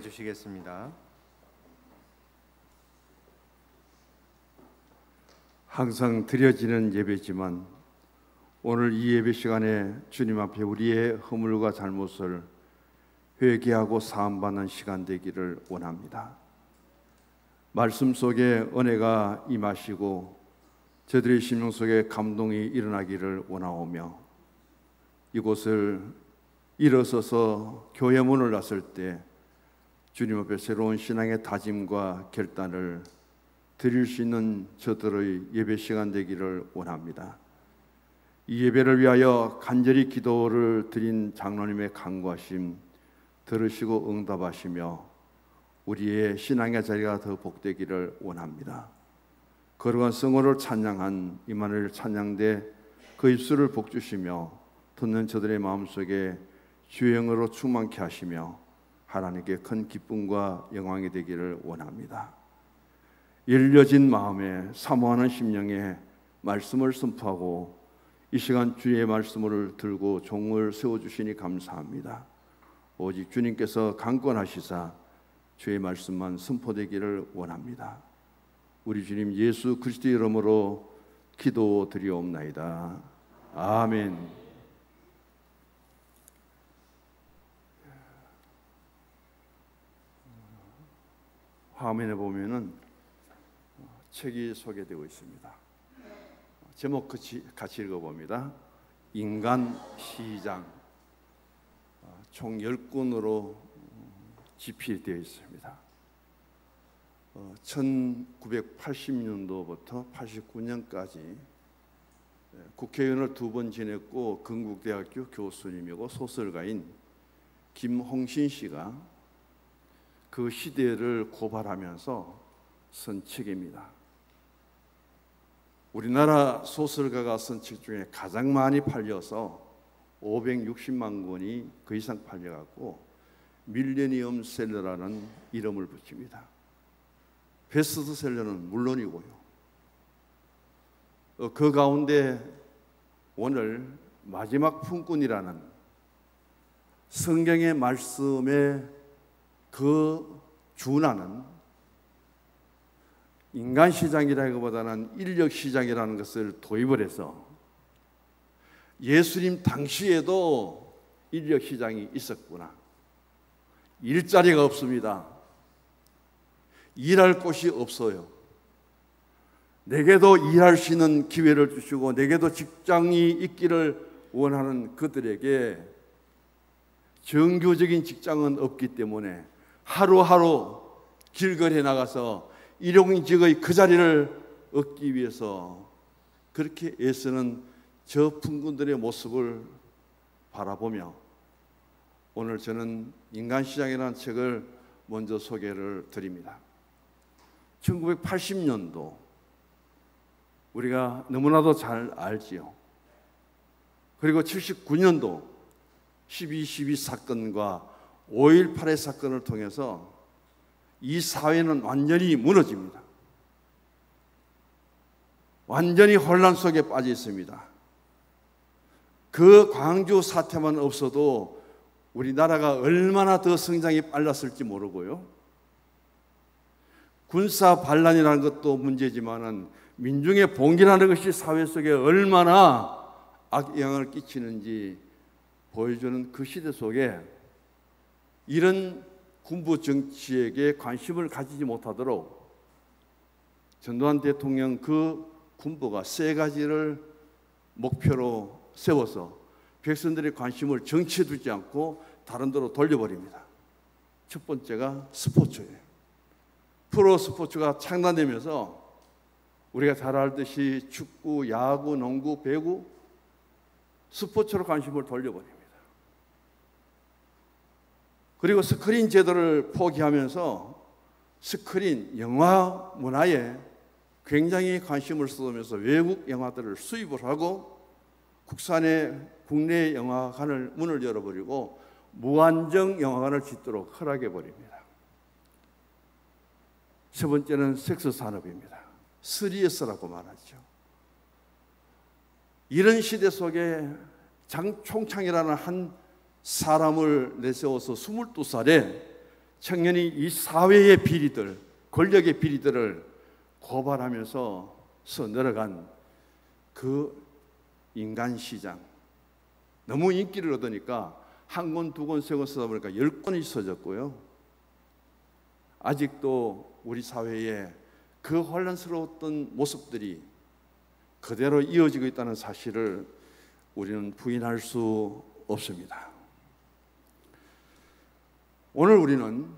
주시겠습니다. 항상 드려지는 예배지만 오늘 이 예배 시간에 주님 앞에 우리의 허물과 잘못을 회개하고 사함받는 시간 되기를 원합니다. 말씀 속에 은혜가 임하시고 저들의 심령 속에 감동이 일어나기를 원하오며 이곳을 일어서서 교회 문을 났을 때 주님 앞에 새로운 신앙의 다짐과 결단을 드릴 수 있는 저들의 예배 시간 되기를 원합니다. 이 예배를 위하여 간절히 기도를 드린 장로님의 간구하심 들으시고 응답하시며 우리의 신앙의 자리가 더 복되기를 원합니다. 거룩한 성호를 찬양한 임마누엘 찬양대 그 입술을 복주시며 듣는 저들의 마음속에 주의 영으로 충만케 하시며 하나님께 큰 기쁨과 영광이 되기를 원합니다. 열려진 마음에 사모하는 심령에 말씀을 선포하고 이 시간 주의 말씀을 들고 종을 세워주시니 감사합니다. 오직 주님께서 강권하시사 주의 말씀만 선포되기를 원합니다. 우리 주님 예수 그리스도의 이름으로 기도드리옵나이다. 아멘. 화면에 보면은 책이 소개되고 있습니다. 제목 같이 읽어봅니다. 인간 시장. 총 10권으로 집필되어 있습니다. 1980년도부터 89년까지 국회의원을 2번 지냈고 건국대학교 교수님이고 소설가인 김홍신 씨가 그 시대를 고발하면서 쓴 책입니다. 우리나라 소설가가 쓴 책 중에 가장 많이 팔려서 560만 권이 그 이상 팔려갖고 밀레니엄 셀러라는 이름을 붙입니다. 베스트셀러는 물론이고요. 그 가운데 오늘 마지막 품꾼이라는 성경의 말씀에 그 준하는 인간시장이라기보다는 인력시장이라는 것을 도입을 해서 예수님 당시에도 인력시장이 있었구나. 일자리가 없습니다. 일할 곳이 없어요. 내게도 일할 수 있는 기회를 주시고 내게도 직장이 있기를 원하는 그들에게 정규적인 직장은 없기 때문에 하루하루 길거리에 나가서 일용직의 그 자리를 얻기 위해서 그렇게 애쓰는 저 품꾼들의 모습을 바라보며 오늘 저는 인간시장이라는 책을 먼저 소개를 드립니다. 1980년도 우리가 너무나도 잘 알지요. 그리고 79년도 12.12 사건과 5.18의 사건을 통해서 이 사회는 완전히 무너집니다. 완전히 혼란 속에 빠져 있습니다. 그 광주 사태만 없어도 우리나라가 얼마나 더 성장이 빨랐을지 모르고요. 군사 반란이라는 것도 문제지만은 민중의 봉기라는 것이 사회 속에 얼마나 악영향을 끼치는지 보여주는 그 시대 속에 이런 군부 정치에게 관심을 가지지 못하도록 전두환 대통령 그 군부가 3가지를 목표로 세워서 백성들의 관심을 정치에 두지 않고 다른 데로 돌려버립니다. 첫 번째가 스포츠예요. 프로 스포츠가 창단되면서 우리가 잘 알듯이 축구, 야구, 농구, 배구 스포츠로 관심을 돌려버립니다. 그리고 스크린 제도를 포기하면서 스크린 영화 문화에 굉장히 관심을 쏟으면서 외국 영화들을 수입을 하고 국내 영화관을 문을 열어버리고 무한정 영화관을 짓도록 허락해버립니다. 세 번째는 섹스 산업입니다. 3S라고 말하죠. 이런 시대 속에 장총창이라는 한 사람을 내세워서 22살에 청년이 이 사회의 비리들, 권력의 비리들을 고발하면서 내려간 그 인간시장, 너무 인기를 얻으니까 한 권, 두 권, 세 권 쓰다 보니까 10권이 써졌고요. 아직도 우리 사회에 그 혼란스러웠던 모습들이 그대로 이어지고 있다는 사실을 우리는 부인할 수 없습니다. 오늘 우리는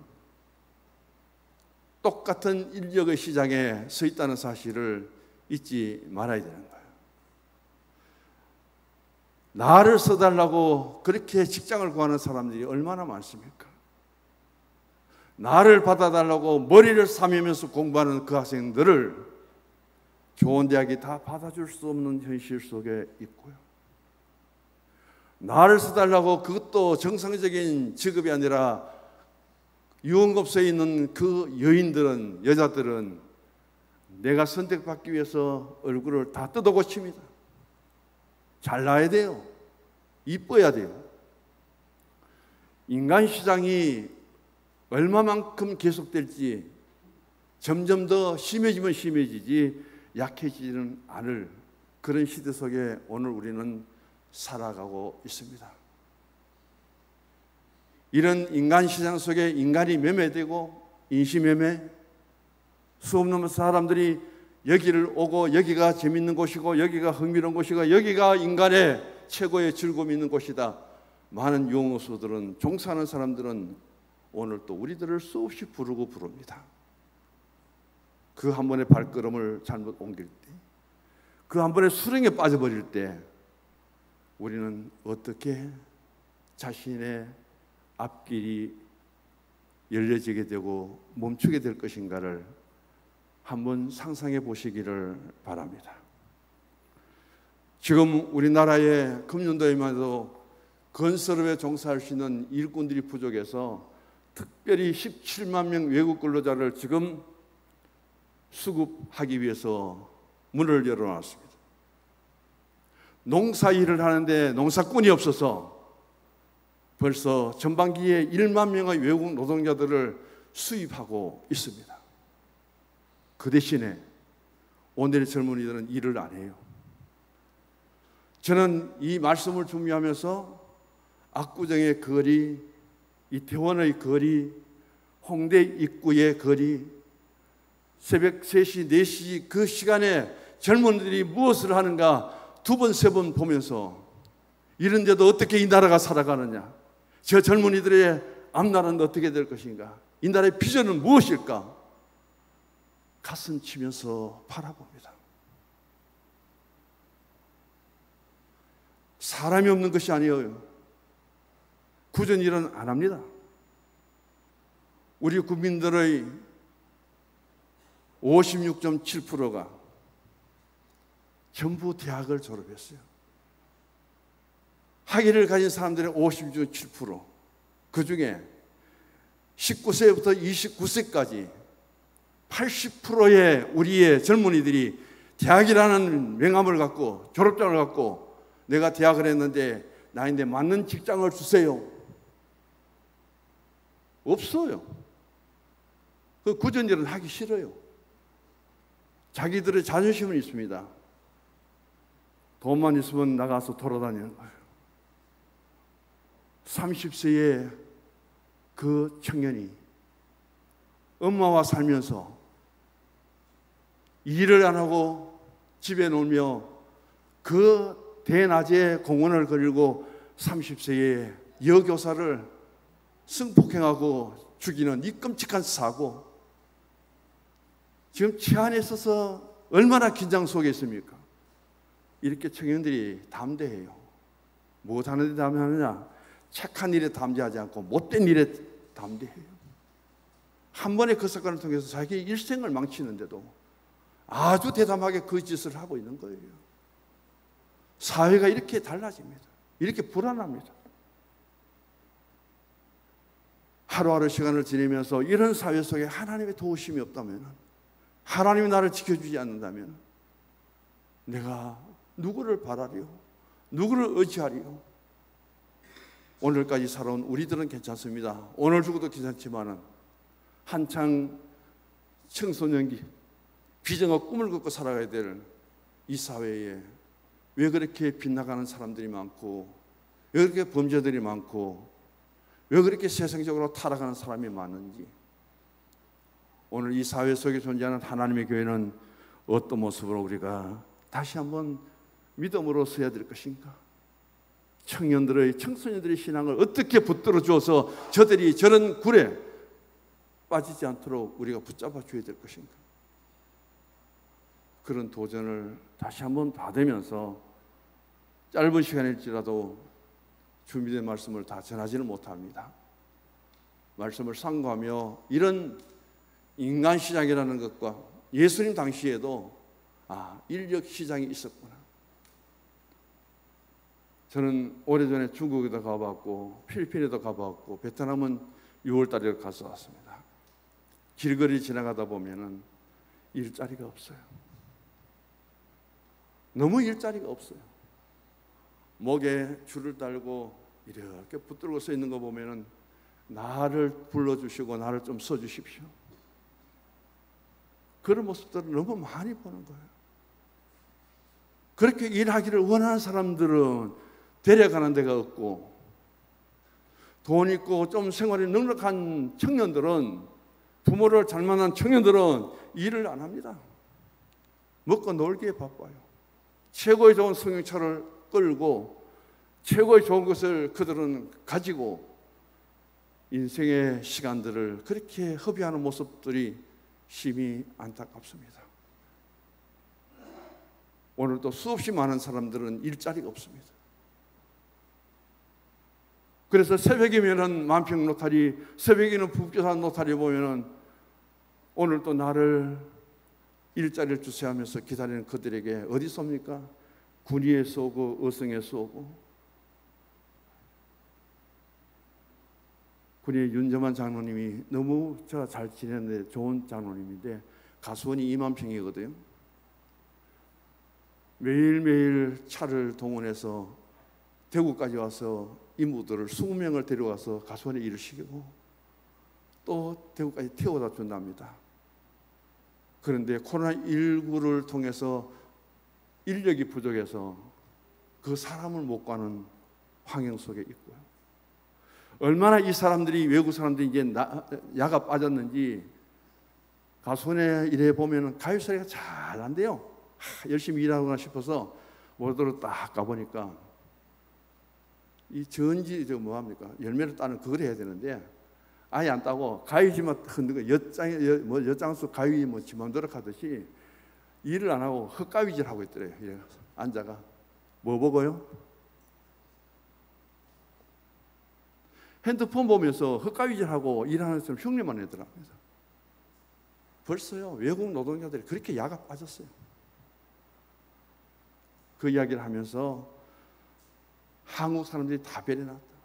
똑같은 인력의 시장에 서 있다는 사실을 잊지 말아야 되는 거예요. 나를 써달라고 그렇게 직장을 구하는 사람들이 얼마나 많습니까? 나를 받아달라고 머리를 사매면서 공부하는 그 학생들을 좋은 대학이 다 받아줄 수 없는 현실 속에 있고요. 나를 써달라고 그것도 정상적인 직업이 아니라 유흥업소에 있는 그 여자들은 내가 선택받기 위해서 얼굴을 다 뜯어고칩니다. 잘나야 돼요. 이뻐야 돼요. 인간 시장이 얼마만큼 계속될지 점점 더 심해지면 심해지지 약해지지는 않을 그런 시대 속에 오늘 우리는 살아가고 있습니다. 이런 인간 시장 속에 인간이 매매되고 인시매매, 수없는 사람들이 여기를 오고 여기가 재밌는 곳이고 여기가 흥미로운 곳이고 여기가 인간의 최고의 즐거움이 있는 곳이다. 많은 유흥업소들은, 종사하는 사람들은 오늘 또 우리들을 수없이 부릅니다. 그 한 번의 발걸음을 잘못 옮길 때, 그 한 번의 수렁에 빠져버릴 때 우리는 어떻게 자신의 앞길이 열려지게 되고 멈추게 될 것인가를 한번 상상해 보시기를 바랍니다. 지금 우리나라의 금년도에만도 건설업에 종사할 수 있는 일꾼들이 부족해서 특별히 17만 명 외국 근로자를 지금 수급하기 위해서 문을 열어놨습니다. 농사 일을 하는데 농사꾼이 없어서 벌써 전반기에 1만 명의 외국 노동자들을 수입하고 있습니다. 그 대신에 오늘의 젊은이들은 일을 안 해요. 저는 이 말씀을 준비하면서 압구정의 거리, 이태원의 거리, 홍대 입구의 거리, 새벽 3시, 4시 그 시간에 젊은이들이 무엇을 하는가 두 번, 세 번 보면서 이런데도 어떻게 이 나라가 살아가느냐, 저 젊은이들의 앞날은 어떻게 될 것인가, 이 나라의 비전은 무엇일까 가슴 치면서 바라봅니다. 사람이 없는 것이 아니에요. 구전 일은 안 합니다. 우리 국민들의 56.7%가 전부 대학을 졸업했어요. 학위를 가진 사람들의 56.7%, 그 중에 19세부터 29세까지 80%의 우리의 젊은이들이 대학이라는 명함을 갖고, 졸업장을 갖고 내가 대학을 했는데 나인데 맞는 직장을 주세요. 없어요. 그 구전일은 하기 싫어요. 자기들의 자존심은 있습니다. 돈만 있으면 나가서 돌아다니는 거예요. 30세의 그 청년이 엄마와 살면서 일을 안 하고 집에 놀며 그 대낮에 공원을 거닐고 30세의 여교사를 성폭행하고 죽이는 이 끔찍한 사고, 지금 치안에 있어서 얼마나 긴장 속에 있습니까? 이렇게 청년들이 담대해요. 무엇 하는데 담대하느냐? 착한 일에 담대하지 않고 못된 일에 담대해요. 한 번의 그 사건을 통해서 자기 일생을 망치는데도 아주 대담하게 그 짓을 하고 있는 거예요. 사회가 이렇게 달라집니다. 이렇게 불안합니다. 하루하루 시간을 지내면서 이런 사회 속에 하나님의 도우심이 없다면, 하나님이 나를 지켜주지 않는다면 내가 누구를 바라리요? 누구를 의지하리요? 오늘까지 살아온 우리들은 괜찮습니다. 오늘 죽어도 괜찮지만 한창 청소년기 비전과 꿈을 걷고 살아가야 될 이 사회에 왜 그렇게 빗나가는 사람들이 많고, 왜 그렇게 범죄들이 많고, 왜 그렇게 세상적으로 타락하는 사람이 많은지, 오늘 이 사회 속에 존재하는 하나님의 교회는 어떤 모습으로 우리가 다시 한번 믿음으로 서야 될 것인가? 청소년들의 신앙을 어떻게 붙들어 주어서 저들이 저런 굴에 빠지지 않도록 우리가 붙잡아 줘야 될 것인가? 그런 도전을 다시 한번 받으면서 짧은 시간일지라도 준비된 말씀을 다 전하지는 못합니다. 말씀을 상고하며 이런 인간 시장이라는 것과 예수님 당시에도 인력 시장이 있었구나. 저는 오래전에 중국에도 가봤고 필리핀에도 가봤고 베트남은 6월 달에 가서 왔습니다. 길거리 지나가다 보면은 일자리가 없어요. 너무 일자리가 없어요. 목에 줄을 달고 이렇게 붙들고 서 있는 거 보면은 나를 불러주시고 나를 좀 써주십시오. 그런 모습들을 너무 많이 보는 거예요. 그렇게 일하기를 원하는 사람들은 데려가는 데가 없고, 돈 있고 좀 생활이 넉넉한 청년들은, 부모를 잘 만난 청년들은 일을 안 합니다. 먹고 놀기에 바빠요. 최고의 좋은 승용차를 끌고 최고의 좋은 것을 그들은 가지고 인생의 시간들을 그렇게 허비하는 모습들이 심히 안타깝습니다. 오늘도 수없이 많은 사람들은 일자리가 없습니다. 그래서 새벽이면은 만평 노타리, 새벽에는 북조산 노타리 보면은 오늘 또 나를 일자리를 주세요 하면서 기다리는 그들에게 어디 쏩니까? 군위에 쏘고 어성에 쏘고. 군위의 윤정환 장로님이 너무 제가 잘 지냈는데 좋은 장로님인데 가수원이 2만 평이거든요. 매일매일 차를 동원해서 대구까지 와서 인부들을 20명을 데려와서 가수원에 일을 시키고 또 대구까지 태워다 준답니다. 그런데 코로나19를 통해서 인력이 부족해서 그 사람을 못 가는 환경 속에 있고요. 얼마나 이 사람들이, 외국 사람들이 이제 야가 빠졌는지 가수원에 일해 보면 가요소리가 잘 난대요. 열심히 일하구나 싶어서 모두로 딱 가보니까 이 전지 뭐합니까? 열매를 따는 그걸 해야 되는데 아예 안 따고 가위지만 흔들고 엿장수 가위 뭐 지맘대로 하듯이 일을 안 하고 헛가위질 하고 있더래요. 이래 앉아가 뭐 보고요? 핸드폰 보면서 헛가위질 하고 일하는 사람 흉내만 내더라고요. 벌써요 외국 노동자들이 그렇게 야가 빠졌어요. 그 이야기를 하면서 한국 사람들이 다 배려놨다.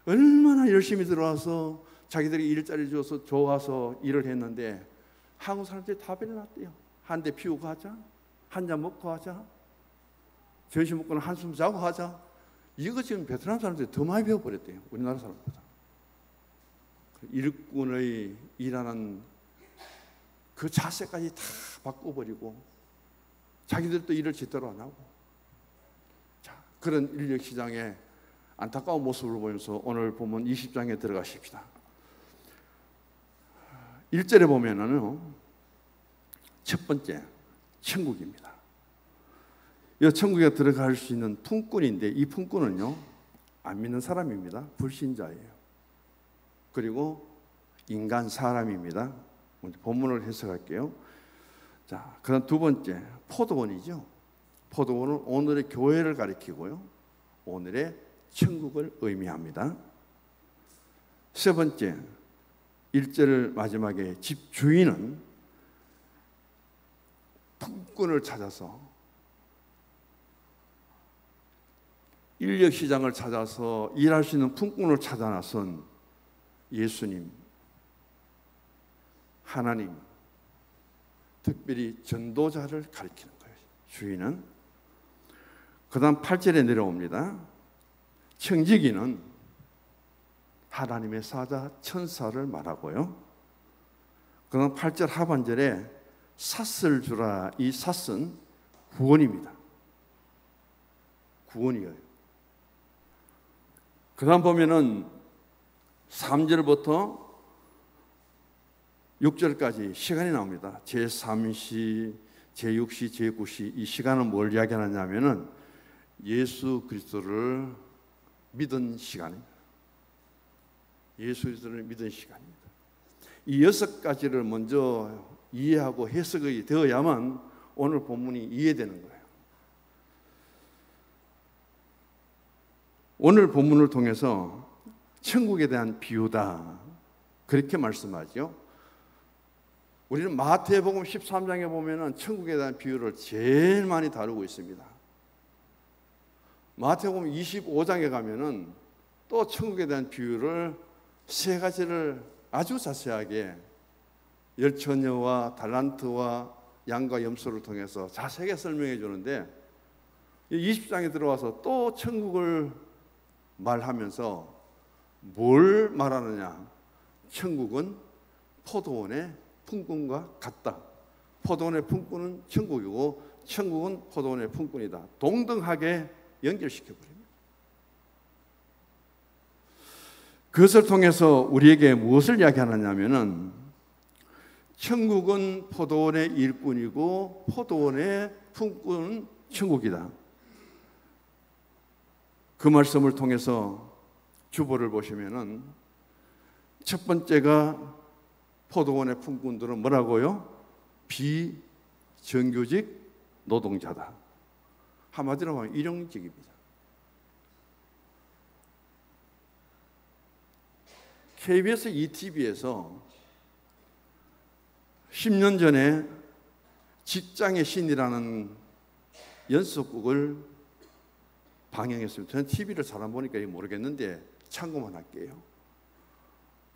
얼마나 열심히 들어와서 자기들이 일자리 줘서 좋아서 일을 했는데 한국 사람들이 다 배려놨대요. 한 대 피우고 하자, 한 잔 먹고 하자, 점심 먹고는 한숨 자고 하자. 이거 지금 베트남 사람들이 더 많이 배워버렸대요. 우리나라 사람보다. 일꾼의 일하는 그 자세까지 다 바꿔버리고 자기들도 일을 제대로 안 하고, 자, 그런 인력 시장에 안타까운 모습을 보면서 오늘 보면 20장에 들어가십시다. 1절에 보면은 첫 번째 천국입니다. 이 천국에 들어갈 수 있는 품꾼인데 이 품꾼은요 안 믿는 사람입니다. 불신자예요. 그리고 인간 사람입니다. 먼저 본문을 해석할게요. 자, 그다음 두 번째 포도원이죠. 포도원은 오늘의 교회를 가리키고요, 오늘의 천국을 의미합니다. 세 번째 1절 마지막에 집주인은 품꾼을 찾아서 인력시장을 찾아서 일할 수 있는 품꾼을 찾아 나선 예수님, 하나님, 특별히 전도자를 가리키는 거예요. 주인은. 그 다음 8절에 내려옵니다. 청지기는 하나님의 사자 천사를 말하고요. 그다음 8절 하반절에 삿을 주라. 이 삿은 구원입니다. 구원이에요. 그 다음 보면은 3절부터 6절까지 시간이 나옵니다. 제3시, 제6시, 제9시. 이 시간은 뭘 이야기하느냐면은 예수 그리스도를 믿은 시간입니다. 예수 그리스도를 믿은 시간입니다. 이 6가지를 먼저 이해하고 해석이 되어야만 오늘 본문이 이해되는 거예요. 오늘 본문을 통해서 천국에 대한 비유다, 그렇게 말씀하죠. 우리는 마태복음 13장에 보면은 천국에 대한 비유를 제일 많이 다루고 있습니다. 마태복음 25장에 가면은 또 천국에 대한 비유를 3가지를 아주 자세하게 열처녀와 달란트와 양과 염소를 통해서 자세하게 설명해 주는데, 20장에 들어와서 또 천국을 말하면서 뭘 말하느냐? 천국은 포도원의 품꾼과 같다. 포도원의 품꾼은 천국이고 천국은 포도원의 품꾼이다. 동등하게 연결시켜버립니다. 그것을 통해서 우리에게 무엇을 이야기하느냐면은 천국은 포도원의 일꾼이고 포도원의 품꾼은 천국이다. 그 말씀을 통해서 주보를 보시면은 첫 번째가 포도원의 품꾼들은 뭐라고요? 비정규직 노동자다. 한마디로 하면 일용직입니다. KBS ETV에서 10년 전에 직장의 신이라는 연속극을 방영했습니다. 저는 TV를 잘 안 보니까 모르겠는데 참고만 할게요.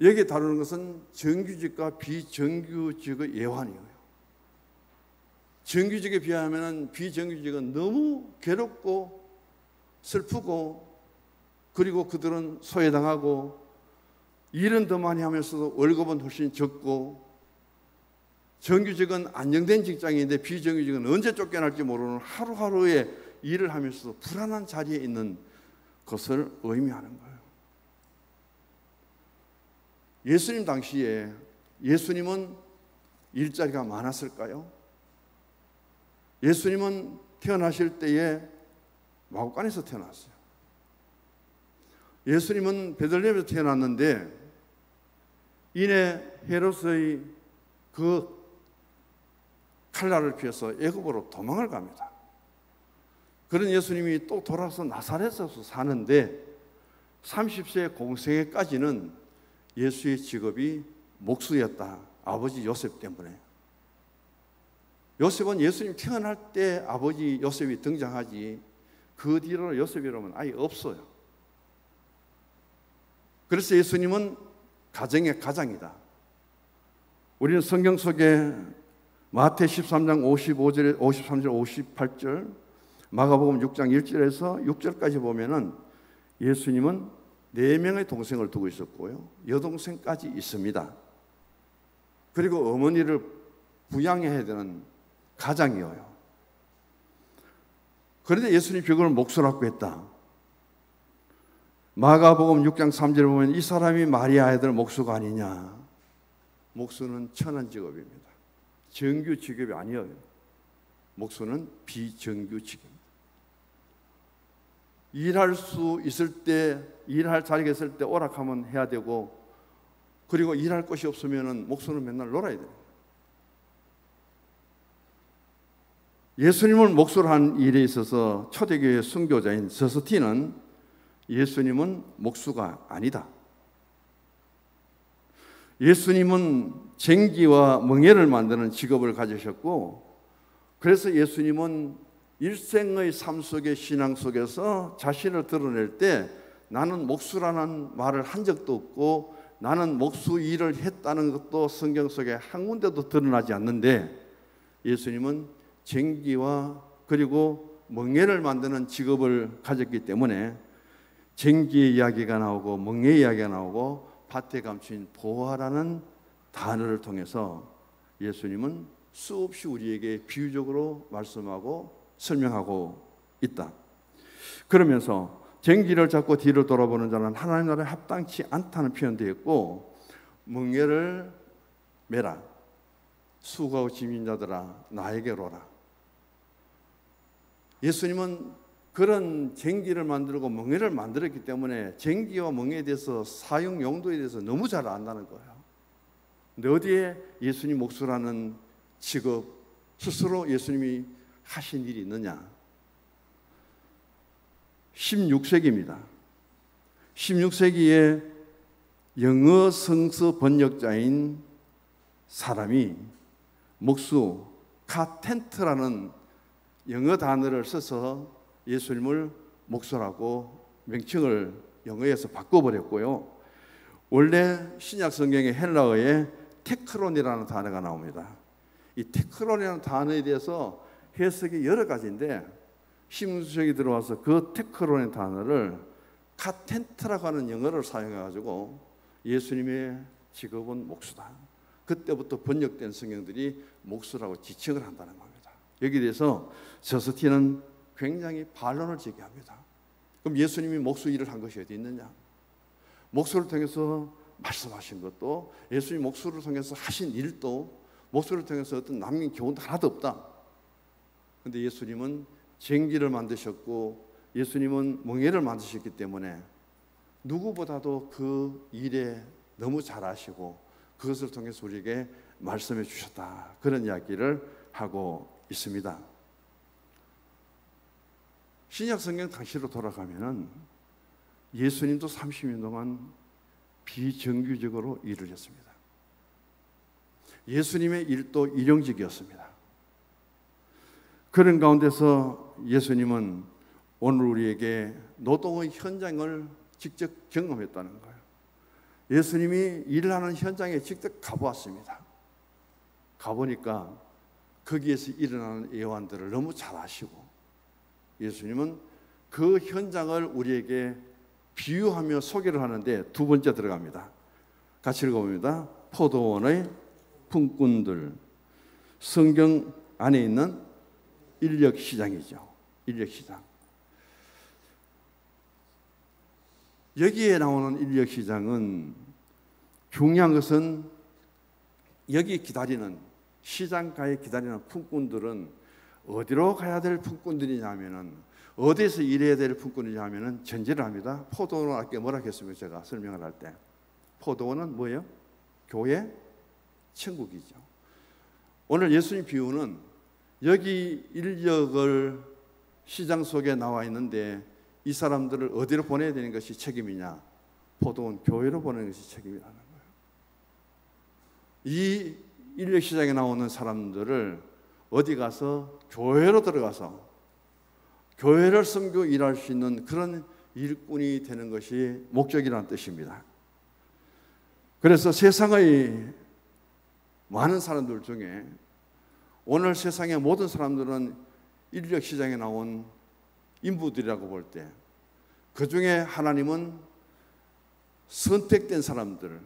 여기 다루는 것은 정규직과 비정규직의 예환이에요. 정규직에 비하면 비정규직은 너무 괴롭고 슬프고, 그리고 그들은 소외당하고 일은 더 많이 하면서도 월급은 훨씬 적고, 정규직은 안정된 직장인데 비정규직은 언제 쫓겨날지 모르는 하루하루의 일을 하면서도 불안한 자리에 있는 것을 의미하는 거예요. 예수님 당시에 예수님은 일자리가 많았을까요? 예수님은 태어나실 때에 마구간에서 태어났어요. 예수님은 베들레헴에서 태어났는데 이내 헤롯의 그 칼날을 피해서 애굽으로 도망을 갑니다. 그런 예수님이 또 돌아서 나사렛에서 사는데 30세 공생애까지는 예수의 직업이 목수였다. 아버지 요셉 때문에. 요셉은 예수님 태어날 때 아버지 요셉이 등장하지 그 뒤로 요셉이라면 아예 없어요. 그래서 예수님은 가정의 가장이다. 우리는 성경 속에 마태 13장 55절, 53절, 58절, 마가복음 6장 1절에서 6절까지 보면은 예수님은 4명의 동생을 두고 있었고요. 여동생까지 있습니다. 그리고 어머니를 부양해야 되는 가장이에요. 그런데 예수님이 그걸 몫으로 했다. 마가복음 6장 3절에 보면 이 사람이 마리아의 아들 목수가 아니냐. 목수는 천한 직업입니다. 정규 직업이 아니에요. 목수는 비정규 직업입니다. 일할 수 있을 때, 일할 자리가 있을 때 오락하면 해야 되고, 그리고 일할 곳이 없으면 목수는 맨날 놀아야 돼요. 예수님을 목수로 한 일에 있어서 초대교회 순교자인 서스틴은 예수님은 목수가 아니다. 예수님은 쟁기와 멍에를 만드는 직업을 가지셨고, 그래서 예수님은 일생의 삶 속의 신앙 속에서 자신을 드러낼 때 나는 목수라는 말을 한 적도 없고 나는 목수 일을 했다는 것도 성경 속에 한 군데도 드러나지 않는데, 예수님은 쟁기와 그리고 멍에를 만드는 직업을 가졌기 때문에 쟁기의 이야기가 나오고 멍에의 이야기가 나오고 밭에 감추인 보화라는 단어를 통해서 예수님은 수없이 우리에게 비유적으로 말씀하고 설명하고 있다. 그러면서 쟁기를 잡고 뒤로 돌아보는 자는 하나님 나라에 합당치 않다는 표현되어 있고, 멍에를 메라, 수고하고 짐진 자들아 나에게로 오라. 예수님은 그런 쟁기를 만들고 멍에를 만들었기 때문에 쟁기와 멍에에 대해서 사용 용도에 대해서 너무 잘 안다는 거예요. 근데 어디에 예수님 목수라는 직업 스스로 예수님이 하신 일이 있느냐? 16세기입니다. 16세기에 영어 성서 번역자인 사람이 목수 카텐트라는 영어 단어를 써서 예수님을 목수라고 명칭을 영어에서 바꿔버렸고요. 원래 신약 성경의 헬라어에 테크론이라는 단어가 나옵니다. 이 테크론이라는 단어에 대해서 해석이 여러 가지인데 16세기 들어와서 그 테크론의 단어를 카텐트라고 하는 영어를 사용해가지고 예수님의 직업은 목수다. 그때부터 번역된 성경들이 목수라고 지칭을 한다는 겁니다. 여기에 대해서 저스틴은 굉장히 반론을 제기합니다. 그럼 예수님이 목수 일을 한 것이 어디 있느냐? 목수를 통해서 말씀하신 것도, 예수님 목수를 통해서 하신 일도, 목수를 통해서 어떤 남긴 교훈도 하나도 없다. 그런데 예수님은 쟁기를 만드셨고 예수님은 멍에를 만드셨기 때문에 누구보다도 그 일에 너무 잘 아시고 그것을 통해서 우리에게 말씀해 주셨다. 그런 이야기를 하고 있습니다. 신약 성경 당시로 돌아가면은 예수님도 30년 동안 비정규직으로 일을 했습니다. 예수님의 일도 일용직이었습니다. 그런 가운데서 예수님은 오늘 우리에게 노동의 현장을 직접 경험했다는 거예요. 예수님이 일하는 현장에 직접 가보았습니다. 가보니까 거기에서 일어나는 애환들을 너무 잘 아시고 예수님은 그 현장을 우리에게 비유하며 소개를 하는데 두 번째 들어갑니다. 같이 읽어봅니다. 포도원의 품꾼들. 성경 안에 있는 인력시장이죠. 인력시장. 여기에 나오는 인력시장은 중요한 것은 여기 기다리는, 시장가에 기다리는 품꾼들은 어디로 가야 될 품꾼들이냐면은, 어디에서 일해야 될 품꾼이냐면은 전제를 합니다. 포도원은 아까 뭐라 했습니까? 제가 설명을 할 때. 포도원은 뭐예요? 교회 천국이죠. 오늘 예수님 비유는 여기 인력을 시장 속에 나와 있는데 이 사람들을 어디로 보내야 되는 것이 책임이냐? 포도원 교회로 보내는 것이 책임이라는 거예요. 이 인력 시장에 나오는 사람들을 어디 가서 교회로 들어가서 교회를 섬기고 일할 수 있는 그런 일꾼이 되는 것이 목적이라는 뜻입니다. 그래서 세상의 많은 사람들 중에 오늘 세상의 모든 사람들은 인력 시장에 나온 인부들이라고 볼 때 그 중에 하나님은 선택된 사람들,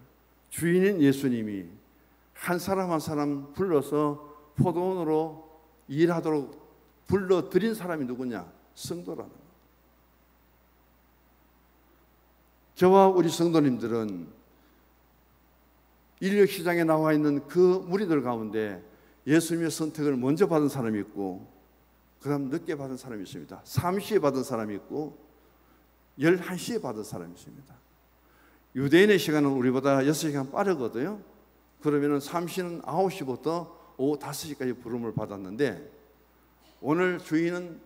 주인인 예수님이 한 사람 한 사람 불러서 포도원으로 일하도록 불러들인 사람이 누구냐? 성도라는 거예요. 저와 우리 성도님들은 인력 시장에 나와 있는 그 무리들 가운데 예수님의 선택을 먼저 받은 사람이 있고 그 다음 늦게 받은 사람이 있습니다. 3시에 받은 사람이 있고 11시에 받은 사람이 있습니다. 유대인의 시간은 우리보다 6시간 빠르거든요. 그러면 3시는 9시부터 오후 5시까지 부름을 받았는데 오늘 주인은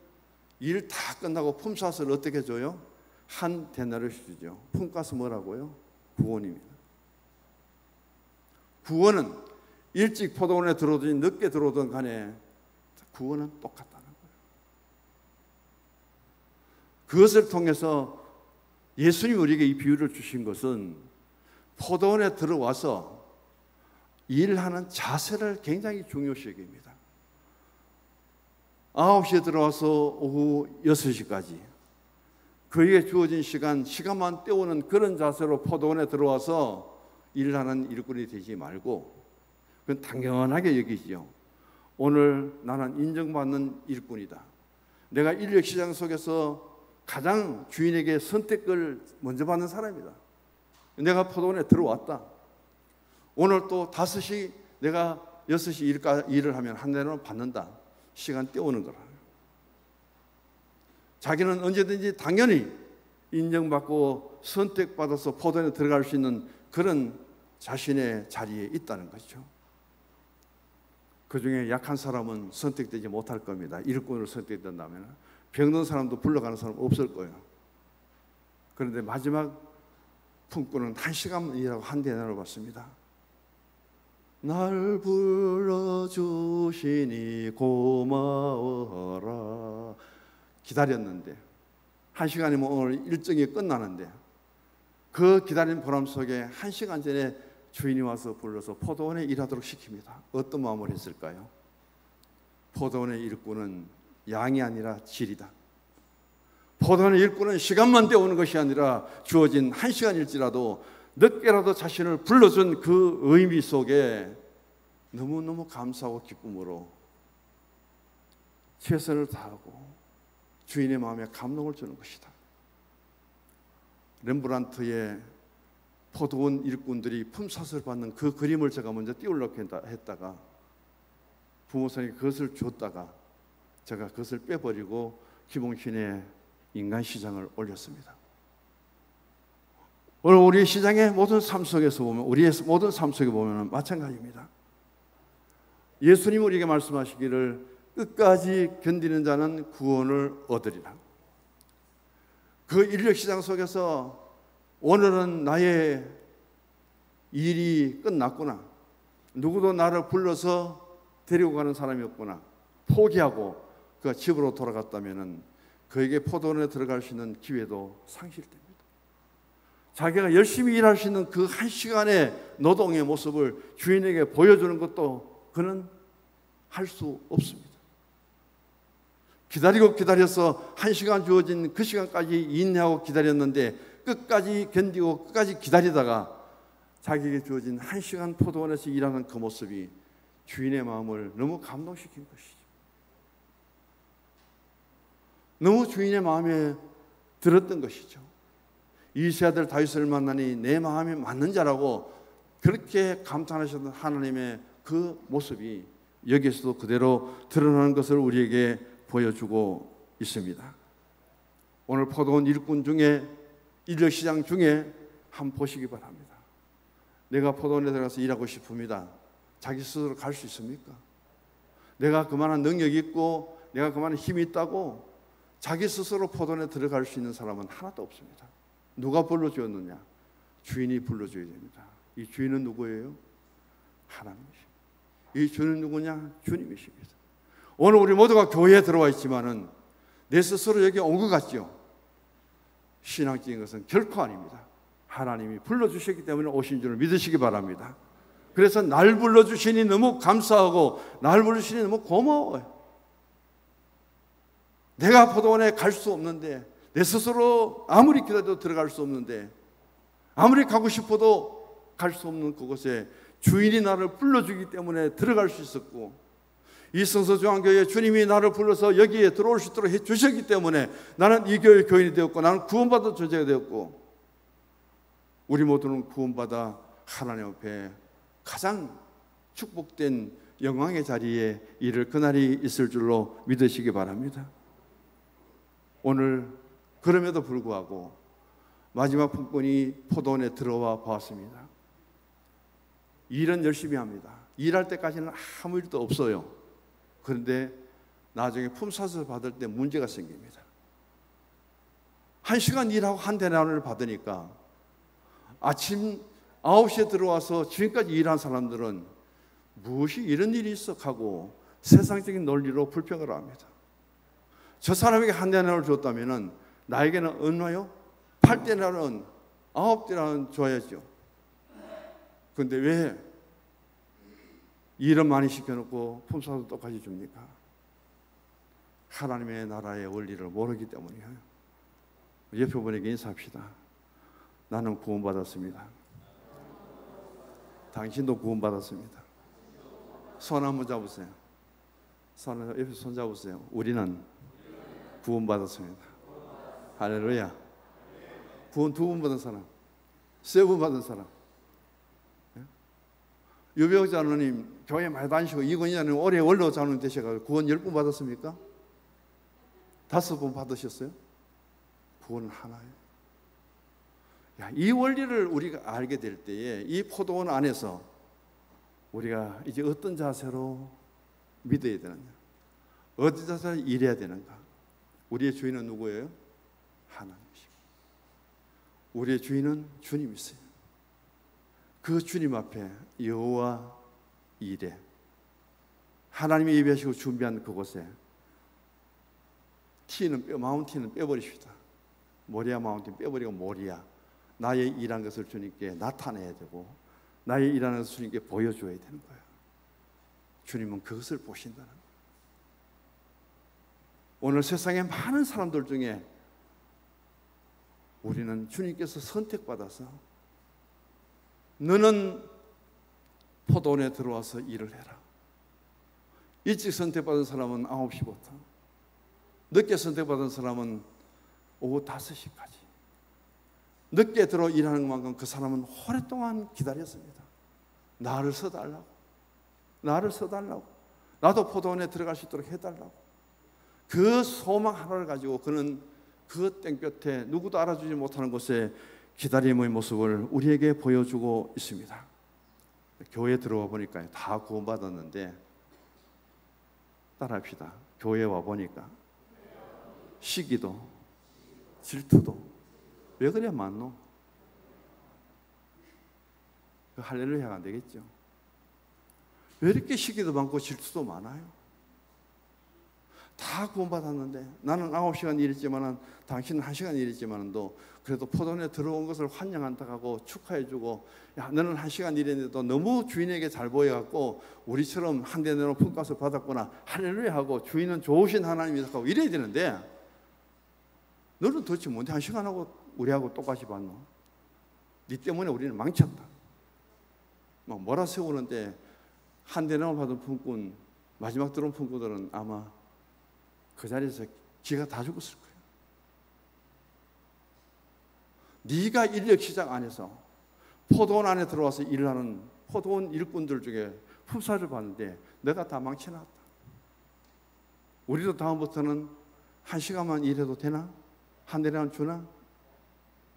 일 다 끝나고 품삯을 어떻게 줘요? 한 데나리오스 주죠. 품값은 뭐라고요? 구원입니다. 구원은 일찍 포도원에 들어오든 늦게 들어오든 간에 구원은 똑같다는 거예요. 그것을 통해서 예수님이 우리에게 이 비유를 주신 것은 포도원에 들어와서 일하는 자세를 굉장히 중요시 여깁니다. 9시에 들어와서 오후 6시까지 그에게 주어진 시간만 때우는 그런 자세로 포도원에 들어와서 일하는 일꾼이 되지 말고, 그건 당연하게 여기지요. 오늘 나는 인정받는 일꾼이다. 내가 인력시장 속에서 가장 주인에게 선택을 먼저 받는 사람이다. 내가 포도원에 들어왔다. 오늘 또 5시 내가 6시 일을 하면 한 대는 받는다. 시간 때우는 거라. 자기는 언제든지 당연히 인정받고 선택받아서 포도원에 들어갈 수 있는 그런 자신의 자리에 있다는 거죠. 그 중에 약한 사람은 선택되지 못할 겁니다. 일꾼으로 선택된다면 병든 사람도 불러가는 사람 없을 거예요. 그런데 마지막 품꾼은 1시간 일하고 한 대나를 받습니다. 날 불러주시니 고마워라. 기다렸는데 1시간이면 오늘 일정이 끝나는데 그 기다린 보람 속에 1시간 전에 주인이 와서 불러서 포도원에 일하도록 시킵니다. 어떤 마음을 했을까요? 포도원의 일꾼은 양이 아니라 질이다. 포도원의 일꾼은 시간만 때우는 것이 아니라 주어진 1시간일지라도 늦게라도 자신을 불러준 그 의미 속에 너무너무 감사하고 기쁨으로 최선을 다하고 주인의 마음에 감동을 주는 것이다. 렘브란트의 포도원 일꾼들이 품삯을 받는 그 그림을 제가 먼저 띄우려고 했다가 부모님이 그것을 줬다가 제가 그것을 빼버리고 김홍신의 인간시장을 올렸습니다. 오늘 우리 시장의 모든 삶 속에서 보면, 우리의 모든 삶 속에 보면 마찬가지입니다. 예수님 우리에게 말씀하시기를 끝까지 견디는 자는 구원을 얻으리라. 그 인력시장 속에서 오늘은 나의 일이 끝났구나, 누구도 나를 불러서 데리고 가는 사람이 없구나 포기하고 그 집으로 돌아갔다면 그에게 포도원에 들어갈 수 있는 기회도 상실됩니다. 자기가 열심히 일할 수 있는 그 1시간의 노동의 모습을 주인에게 보여주는 것도 그는 할 수 없습니다. 기다려서 1시간 주어진 그 시간까지 인내하고 기다렸는데 끝까지 견디고 끝까지 기다리다가 자기에게 주어진 1시간 포도원에서 일하는 그 모습이 주인의 마음을 너무 감동시킨 것이죠. 너무 주인의 마음에 들었던 것이죠. 이세 아들 다윗을 만나니 내 마음에 맞는 자라고 그렇게 감탄하셨던 하나님의 그 모습이 여기에서도 그대로 드러나는 것을 우리에게 보여주고 있습니다. 오늘 포도원 일꾼 중에, 인력시장 중에 한번 보시기 바랍니다. 내가 포도원에 들어가서 일하고 싶습니다. 자기 스스로 갈 수 있습니까? 내가 그만한 능력이 있고 내가 그만한 힘이 있다고 자기 스스로 포도원에 들어갈 수 있는 사람은 하나도 없습니다. 누가 불러주었느냐? 주인이 불러줘야 됩니다. 이 주인은 누구예요? 하나님이십니다. 이 주인은 누구냐? 주님이십니다. 오늘 우리 모두가 교회에 들어와 있지만은 내 스스로 여기 온 것 같죠? 신앙적인 것은 결코 아닙니다. 하나님이 불러주셨기 때문에 오신 줄을 믿으시기 바랍니다. 그래서 날 불러주시니 너무 감사하고 날 불러주시니 너무 고마워요. 내가 포도원에 갈 수 없는데, 내 스스로 아무리 기다려도 들어갈 수 없는데, 아무리 가고 싶어도 갈 수 없는 그곳에 주인이 나를 불러주기 때문에 들어갈 수 있었고, 이 성서중앙교회 주님이 나를 불러서 여기에 들어올 수 있도록 해주셨기 때문에 나는 이 교회 교인이 되었고, 나는 구원받은 존재가 되었고, 우리 모두는 구원받아 하나님 앞에 가장 축복된 영광의 자리에 이를 그날이 있을 줄로 믿으시기 바랍니다. 오늘 그럼에도 불구하고 마지막 품꾼이 포도원에 들어와 보았습니다. 일은 열심히 합니다. 일할 때까지는 아무 일도 없어요. 그런데 나중에 품삯을 받을 때 문제가 생깁니다. 1시간 일하고 한 데나리온을 받으니까 아침 9시에 들어와서 지금까지 일한 사람들은 무엇이 이런 일이 있어 하고 세상적인 논리로 불평을 합니다. 저 사람에게 한 데나리온을 줬다면 나에게는 얼마요? 8데나리온, 9데나리온 줘야죠. 그런데 왜 일은 많이 시켜놓고 품삯도 똑같이 줍니까? 하나님의 나라의 원리를 모르기 때문이에요. 옆에 분에게 인사합시다. 나는 구원받았습니다. 당신도 구원받았습니다. 손 한번 잡으세요. 옆에 손 잡으세요. 우리는 구원받았습니다. 할렐루야. 구원 2번 받은 사람, 3번 받은 사람. 유병 장로님 교회 많이 다니시고 이건희 장로님 올해 원로 장로님 되셔가지고 구원 10번 받았습니까? 5번 받으셨어요? 구원은 하나예요. 이 원리를 우리가 알게 될 때에 이 포도원 안에서 우리가 이제 어떤 자세로 믿어야 되느냐, 어떤 자세로 일해야 되는가. 우리의 주인은 누구예요? 하나님이시고 우리의 주인은 주님이세요. 그 주님 앞에 여호와 이레, 하나님이 예비하시고 준비한 그곳에 마운틴은 빼버리십시다. 모리아 마운틴 빼버리고 모리아, 나의 일한 것을 주님께 나타내야 되고 나의 일하는 것을 주님께 보여줘야 되는 거예요. 주님은 그것을 보신다는 거예요. 오늘 세상에 많은 사람들 중에 우리는 주님께서 선택받아서 너는 포도원에 들어와서 일을 해라. 일찍 선택받은 사람은 9시부터, 늦게 선택받은 사람은 오후 5시까지. 늦게 들어 일하는 만큼 그 사람은 오랫동안 기다렸습니다. 나를 써달라고, 나를 써달라고, 나도 포도원에 들어갈 수 있도록 해달라고. 그 소망 하나를 가지고 그는 그 땡볕에 누구도 알아주지 못하는 곳에 기다림의 모습을 우리에게 보여주고 있습니다. 교회에 들어와 보니까 다 구원받았는데, 따라합시다. 교회에 와 보니까 시기도 질투도 왜 그래 많노? 할렐루야가 안 되겠죠. 왜 이렇게 시기도 많고 질투도 많아요? 다 구원받았는데, 나는 9시간 일했지만 당신은 1시간 일했지만도 그래도 포도원에 들어온 것을 환영한다고 축하해주고, 야 너는 1시간 일했는데도 너무 주인에게 잘 보여갖고 우리처럼 한 대 내놓은 품값을 받았구나, 할렐루야 하고 주인은 좋으신 하나님이다 하고 이래야 되는데, 너는 도대체 뭔데 1시간 하고 우리하고 똑같이 받노? 네 때문에 우리는 망쳤다. 막 몰아세우는데 한 대 내놓은 받은 품꾼, 마지막 들어온 품꾼들은 아마 그 자리에서 기가 다 죽었을 거예요. 네가 인력 시장 안에서 포도원 안에 들어와서 일을 하는 포도원 일꾼들 중에 품살을 받는데 내가 다 망쳐놨다. 우리도 다음부터는 1시간만 일해도 되나? 한 대만 주나?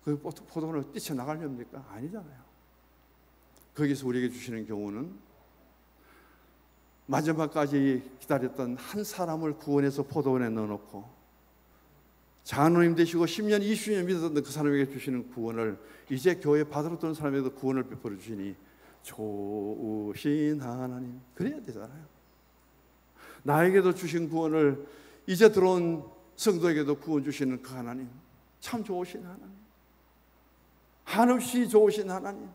그 포도원을 뛰쳐나가렵니까? 아니잖아요. 거기서 우리에게 주시는 경우는 마지막까지 기다렸던 한 사람을 구원해서 포도원에 넣어놓고 장로님 되시고 10년, 20년 믿었던 그 사람에게 주시는 구원을 이제 교회 받으러 들어온 사람에게도 구원을 베풀어 주시니 좋으신 하나님, 그래야 되잖아요. 나에게도 주신 구원을 이제 들어온 성도에게도 구원 주시는 그 하나님, 참 좋으신 하나님, 한없이 좋으신 하나님,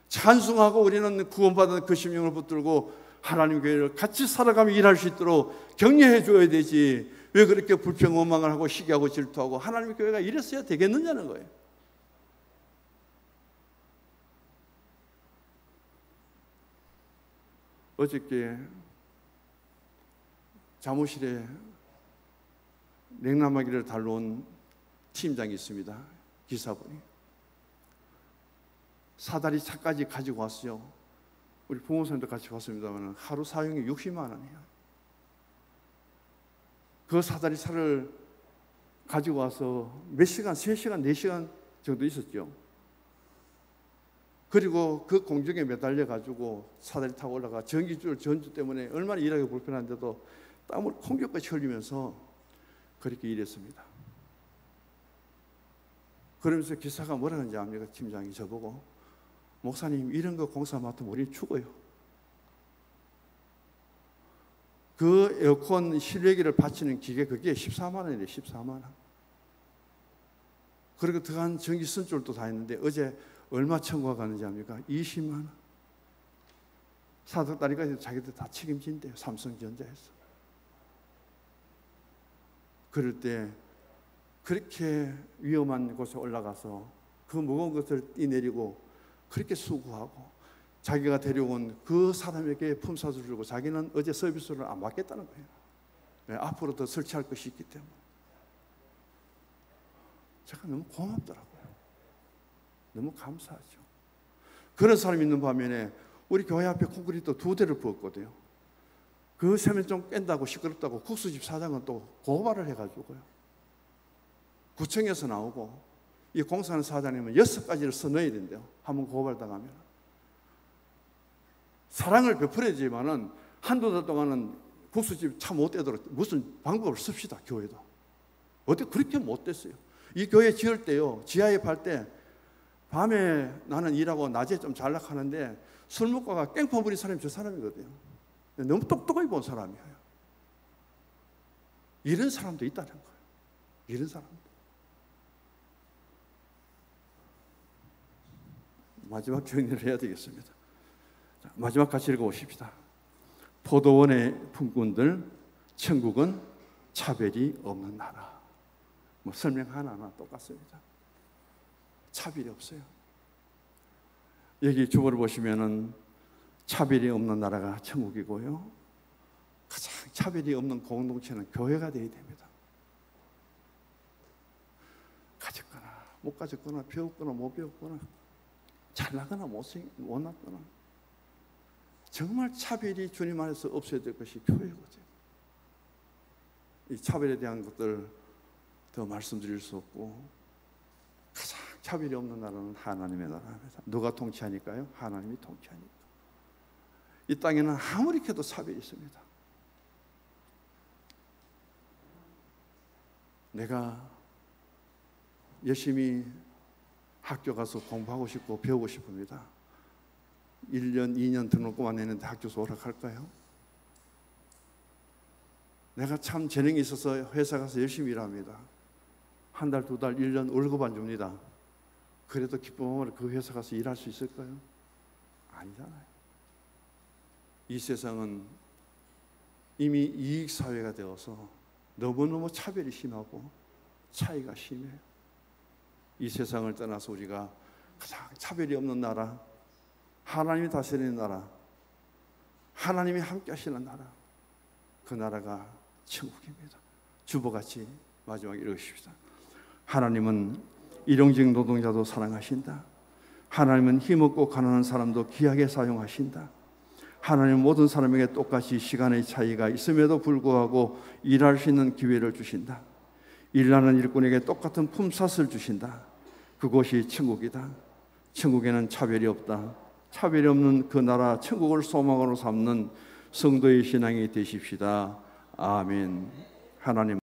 찬송하고 우리는 구원받은 그 심령을 붙들고 하나님 교회를 같이 살아가며 일할 수 있도록 격려해 줘야 되지, 왜 그렇게 불평원망을 하고 시기하고 질투하고 하나님 교회가 이랬어야 되겠느냐는 거예요. 어저께 사무실에 냉남하기를 달러온 팀장이 있습니다. 기사분이 사다리 차까지 가지고 왔어요. 우리 부모님도 같이 왔습니다만 하루 사용이 60만 원이에요. 그 사다리 차를 가지고 와서 몇 시간, 3시간, 4시간 정도 있었죠. 그리고 그 공중에 매달려 가지고 사다리 타고 올라가 전기줄 전주 때문에 얼마나 일하기 불편한데도 땀을 콩격같이 흘리면서 그렇게 일했습니다. 그러면서 기사가 뭐라 하는지 압니까? 팀장이 저보고, 목사님 이런 거 공사 맡으면 우리 죽어요. 그 에어컨 실외기를 받치는 기계, 그게 14만 원이래요. 14만 원. 그리고 들어간 전기 선줄도 다 있는데 어제 얼마 청구가 가는지 압니까? 20만 원. 사덕다리까지 자기들 다 책임진대요. 삼성전자에서. 그럴 때 그렇게 위험한 곳에 올라가서 그 무거운 것을 떼내리고 그렇게 수고하고 자기가 데려온 그 사람에게 품삯을 주고 자기는 어제 서비스를 안 받겠다는 거예요. 네, 앞으로 더 설치할 것이 있기 때문에. 제가 너무 고맙더라고요. 너무 감사하죠. 그런 사람이 있는 반면에 우리 교회 앞에 콘크리트 2대를 부었거든요. 그 세면 좀 깬다고 시끄럽다고 국수집 사장은 또 고발을 해가지고요. 구청에서 나오고 이 공사하는 사장님은 6가지를 써넣어야 된대요. 한번 고발당하면. 사랑을 베풀어야지만은 한두 달 동안은 국수집 차 못 되도록 무슨 방법을 씁시다. 교회도. 어떻게 그렇게 못 됐어요. 이 교회 지을 때요. 지하에 팔 때 밤에 나는 일하고 낮에 좀 잘락하는데 술 먹고 가 깽판 부린 사람이 저 사람이거든요. 너무 똑똑하게 본 사람이에요. 이런 사람도 있다는 거예요. 이런 사람도. 마지막 정리를 해야 되겠습니다. 자, 마지막 같이 읽어보십시다. 포도원의 품꾼들, 천국은 차별이 없는 나라. 뭐 설명 하나하나 똑같습니다. 차별이 없어요. 여기 주보를 보시면은 차별이 없는 나라가 천국이고요. 가장 차별이 없는 공동체는 교회가 되어야 됩니다. 가졌거나 못 가졌거나 배웠거나 못 배웠거나 잘나거나 못났거나 정말 차별이 주님 안에서 없어야 될 것이 교회거든요. 이 차별에 대한 것들 더 말씀드릴 수 없고 가장 차별이 없는 나라는 하나님의 나라입니다. 누가 통치하니까요? 하나님이 통치하니까. 이 땅에는 아무리 해도 차별이 있습니다. 내가 열심히 학교 가서 공부하고 싶고 배우고 싶습니다. 1년, 2년 등록금만 내는데 학교에서 오락할까요? 내가 참 재능이 있어서 회사 가서 열심히 일합니다. 한 달, 2달, 1년 월급 안 줍니다. 그래도 기쁨으로 그 회사 가서 일할 수 있을까요? 아니잖아요. 이 세상은 이미 이익사회가 되어서 너무너무 차별이 심하고 차이가 심해요. 이 세상을 떠나서 우리가 가장 차별이 없는 나라, 하나님이 다스리는 나라, 하나님이 함께 하시는 나라, 그 나라가 천국입니다. 주보같이 마지막에 읽으십시다. 하나님은 일용직 노동자도 사랑하신다. 하나님은 힘없고 가난한 사람도 귀하게 사용하신다. 하나님은 모든 사람에게 똑같이 시간의 차이가 있음에도 불구하고 일할 수 있는 기회를 주신다. 일하는 일꾼에게 똑같은 품삯을 주신다. 그곳이 천국이다. 천국에는 차별이 없다. 차별이 없는 그 나라 천국을 소망으로 삼는 성도의 신앙이 되십시다. 아멘. 하나님